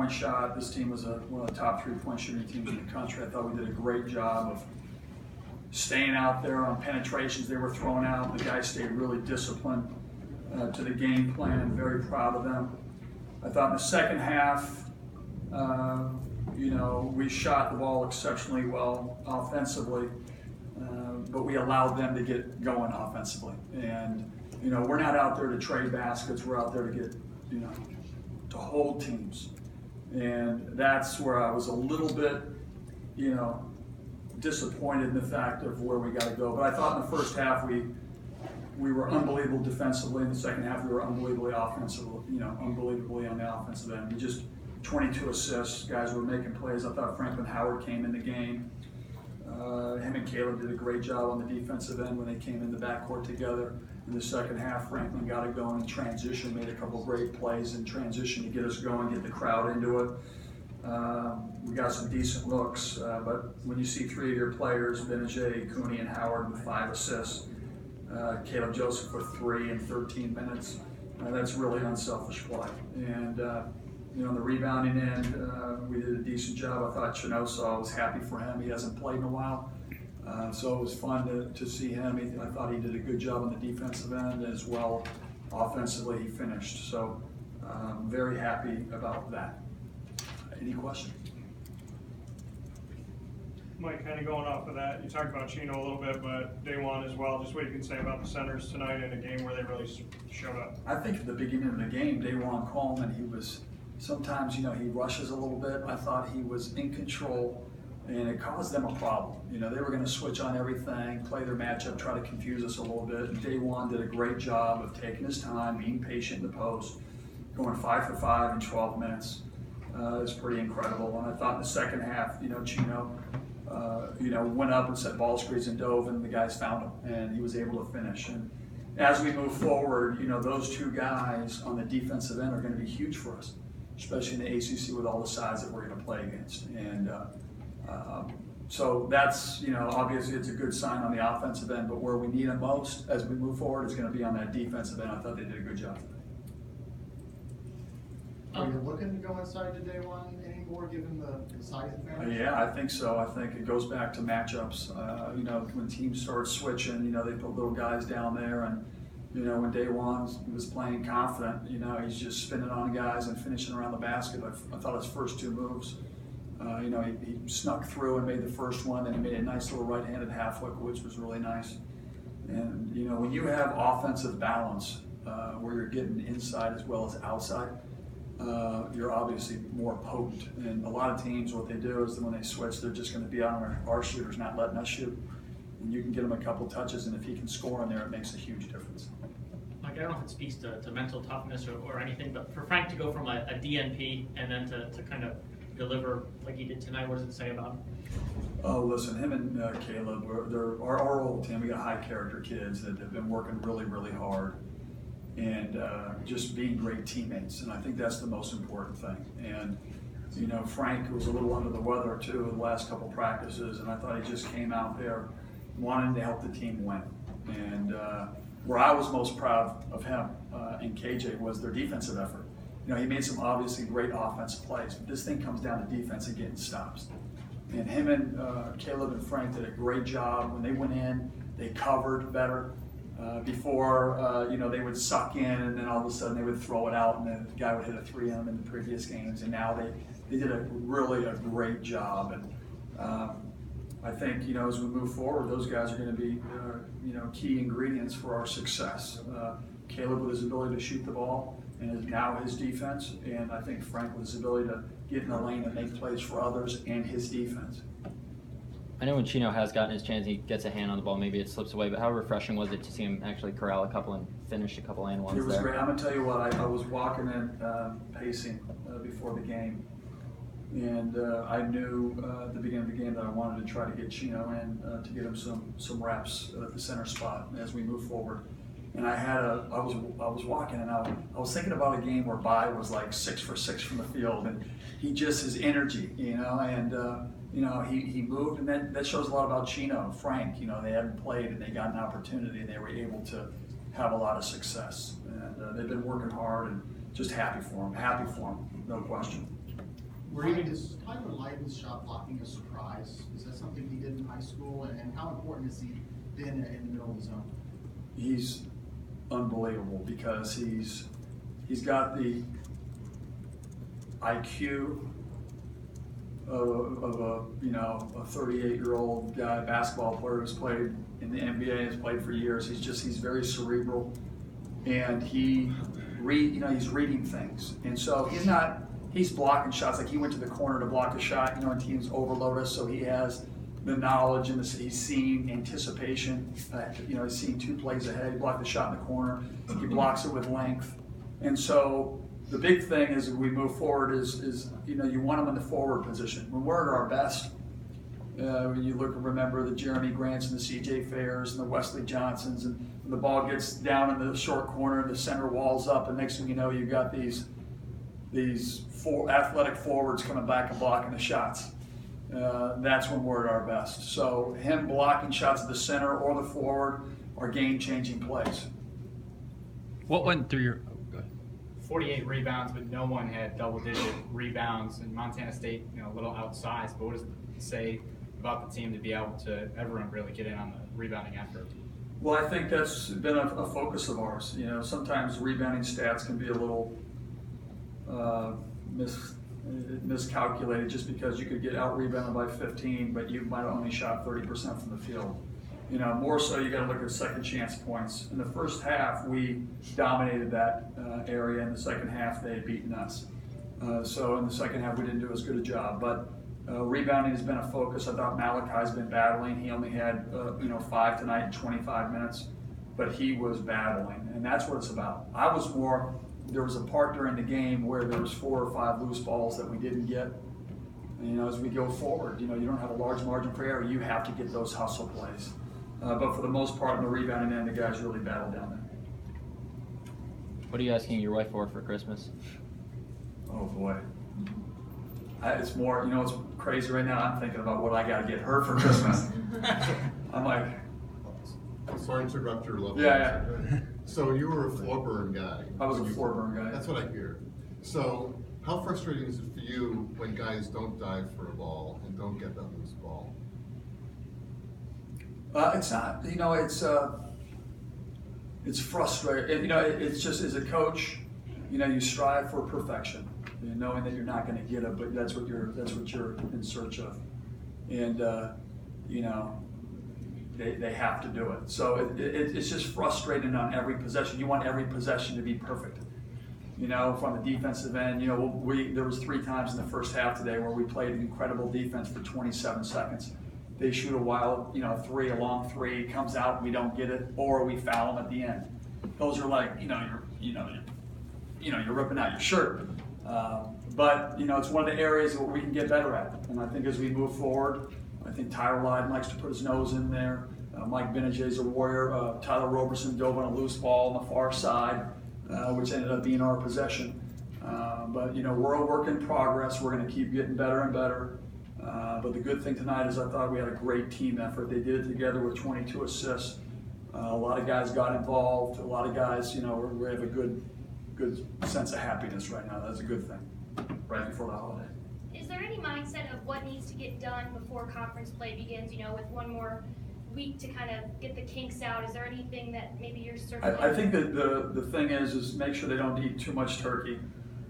three-point shot. This team was one of the top three-point shooting teams in the country. I thought we did a great job of staying out there on penetrations they were throwing out. The guys stayed really disciplined to the game plan. Very proud of them. I thought in the second half, we shot the ball exceptionally well offensively, but we allowed them to get going offensively. And we're not out there to trade baskets. We're out there to get, to hold teams. And that's where I was a little bit, disappointed in the fact of where we got to go. But I thought in the first half we were unbelievable defensively. In the second half we were unbelievably offensively, unbelievably on the offensive end. We just 22 assists. Guys were making plays. I thought Franklin Howard came in the game. Him and Caleb did a great job on the defensive end when they came in the backcourt together. In the second half, Franklin got it going in transition, made a couple great plays in transition to get us going, get the crowd into it. We got some decent looks, but when you see three of your players, Benajay, Cooney, and Howard with 5 assists, Caleb Joseph with 3 in 13 minutes, that's really unselfish play. And on the rebounding end, we did a decent job. I thought Chinoso, I was happy for him. He hasn't played in a while. So it was fun to see him. I thought he did a good job on the defensive end as well. Offensively, he finished. So very happy about that. Any questions? Mike, kind of going off of that, you talked about Chino a little bit, but Dajuan as well. Just what you can say about the centers tonight in a game where they really showed up. I think at the beginning of the game, Dajuan Coleman, he was sometimes, he rushes a little bit. I thought he was in control, and it caused them a problem. They were going to switch on everything, play their matchup, try to confuse us a little bit. And Dajuan did a great job of taking his time, being patient in the post, going 5 for 5 in 12 minutes. It's pretty incredible. And I thought in the second half, Chino, went up and set ball screens and dove, and the guys found him, and he was able to finish. And as we move forward, those two guys on the defensive end are going to be huge for us, especially in the ACC with all the sides that we're going to play against. And so that's, obviously it's a good sign on the offensive end, but where we need them most as we move forward is going to be on that defensive end. I thought they did a good job today. Are you looking to go inside to Dajuan anymore, given the size advantage? Yeah, I think so. I think it goes back to matchups. When teams start switching, they put little guys down there, and when Dajuan was playing confident, he's just spinning on guys and finishing around the basket. I thought his first 2 moves, he snuck through and made the first one, then he made a nice little right-handed half hook, which was really nice. And when you have offensive balance, where you're getting inside as well as outside, you're obviously more potent. And a lot of teams, what they do is that when they switch, they're just going to be on our shooters, not letting us shoot. And you can get him a couple touches, and if he can score in there, it makes a huge difference. Mike, I don't know if it speaks to mental toughness or anything, but for Frank to go from a DNP and then to kind of deliver like he did tonight, what does it say about him? Oh, listen, him and Caleb, they're our old team. We got high character kids that have been working really, really hard, and just being great teammates. And I think that's the most important thing. And Frank was a little under the weather too the last couple practices, and I thought he just came out there wanting to help the team win. And where I was most proud of him and KJ was their defensive effort. He made some obviously great offensive plays, but this thing comes down to defense and getting stops. And him and Caleb and Frank did a great job. When they went in, they covered better. Before, they would suck in, and then all of a sudden they would throw it out, and then the guy would hit a 3 on them in the previous games. And now they did a great job. And I think, as we move forward, those guys are going to be, key ingredients for our success. Caleb with his ability to shoot the ball, and now his defense, and I think Frank with his ability to get in the lane and make plays for others, and his defense. I know when Chino has gotten his chance, he gets a hand on the ball, maybe it slips away, but how refreshing was it to see him actually corral a couple and finish a couple and ones It was there? great. I'm going to tell you what, I was walking in pacing before the game, and I knew at the beginning of the game that I wanted to try to get Chino in to get him some reps at the center spot as we move forward. And I was walking, and I was thinking about a game where Bai was like 6 for 6 from the field, and his energy, and he moved, and that shows a lot about Chino and Frank. They hadn't played, and they got an opportunity, and they were able to have a lot of success. And they've been working hard, and just happy for them, no question. Is Tyler Lydon's shot blocking a surprise? Is that something he did in high school, and how important has he been in the middle of the zone? He's unbelievable because he's got the IQ of a 38-year-old guy, basketball player who's played in the NBA, has played for years. He's very cerebral, and he's reading things, and so he's blocking shots. Like he went to the corner to block a shot, and teams overload us, so he has the knowledge and he's seeing anticipation. He's seeing 2 plays ahead. He blocked the shot in the corner. He blocks it with length, and so the big thing as we move forward is you want him in the forward position. When we're at our best, when you remember the Jeremy Grants and the C.J. Fairs and the Wesley Johnsons, and when the ball gets down in the short corner, the center wall's up, and next thing you know, you've got these 4 athletic forwards coming back and blocking the shots. That's when we're at our best. So him blocking shots at the center or the forward are game-changing plays. What went through your? 48 rebounds, but no one had double-digit rebounds. And Montana State, a little outsized. But what does it say about the team to be able to everyone really get in on the rebounding effort? Well, I think that's been a focus of ours. Sometimes rebounding stats can be a little miscalculated just because you could get out-rebounded by 15, but you might have only shot 30% from the field. More so you got to look at second chance points. In the first half, we dominated that area. In the second half, they had beaten us. So in the second half, we didn't do as good a job. But rebounding has been a focus. I thought Malachi's been battling. He only had 5 tonight in 25 minutes, but he was battling, and that's what it's about. There was a part during the game where there was 4 or 5 loose balls that we didn't get. And, as we go forward, you don't have a large margin for error. You have to get those hustle plays. But for the most part, in the rebounding end, the guys really battled down there. What are you asking your wife for Christmas? Oh boy. It's more, it's crazy right now. I'm thinking about what I got to get her for Christmas. I'm like, Sorry to interrupt your love. Yeah. So you were a floor burn guy. I was a floor burn guy. That's what I hear. So how frustrating is it for you when guys don't dive for a ball and don't get that loose ball? It's not, it's frustrating. It's just as a coach, you strive for perfection, knowing that you're not going to get it, but that's what you're in search of, and they have to do it. So it's just frustrating on every possession. You want every possession to be perfect. From the defensive end, there was 3 times in the first half today where we played incredible defense for 27 seconds. They shoot a wild, a long three, comes out, and we don't get it, or we foul them at the end. Those are like, you're ripping out your shirt. But it's one of the areas that we can get better at. And I think as we move forward, I think Tyler Lydon likes to put his nose in there. Mike Benajay's a warrior. Tyler Roberson dove on a loose ball on the far side, which ended up being our possession. But we're a work in progress. We're going to keep getting better and better. But the good thing tonight is I thought we had a great team effort. They did it together with 22 assists. A lot of guys got involved. A lot of guys, we have a good sense of happiness right now. That's a good thing, right before the holiday. Is there any mindset of what needs to get done before conference play begins, with one more week to kind of get the kinks out? Is there anything that maybe you're circling? I think that the thing is make sure they don't eat too much turkey.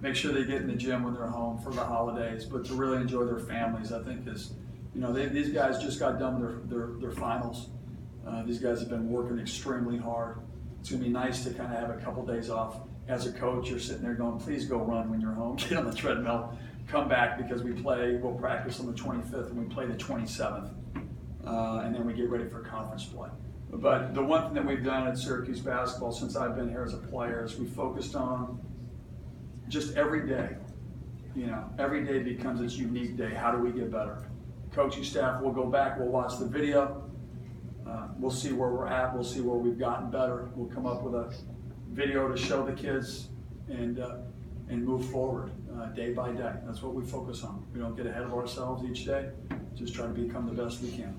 Make sure they get in the gym when they're home for the holidays, but to really enjoy their families, I think is, these guys just got done with their finals. These guys have been working extremely hard. It's going to be nice to kind of have a couple days off. As a coach, you're sitting there going, please go run when you're home, get on the treadmill, come back because we'll practice on the 25th and we play the 27th. And then we get ready for conference play. But the one thing that we've done at Syracuse basketball since I've been here as a player is we focused on just every day. Every day becomes its unique day. How do we get better? Coaching staff, we'll go back, we'll watch the video, we'll see where we're at, we'll see where we've gotten better. We'll come up with a video to show the kids and move forward day by day. That's what we focus on. We don't get ahead of ourselves each day, just try to become the best we can.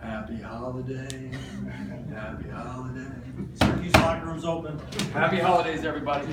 Happy holiday, happy holiday. Syracuse locker room's open. Happy holidays, everybody.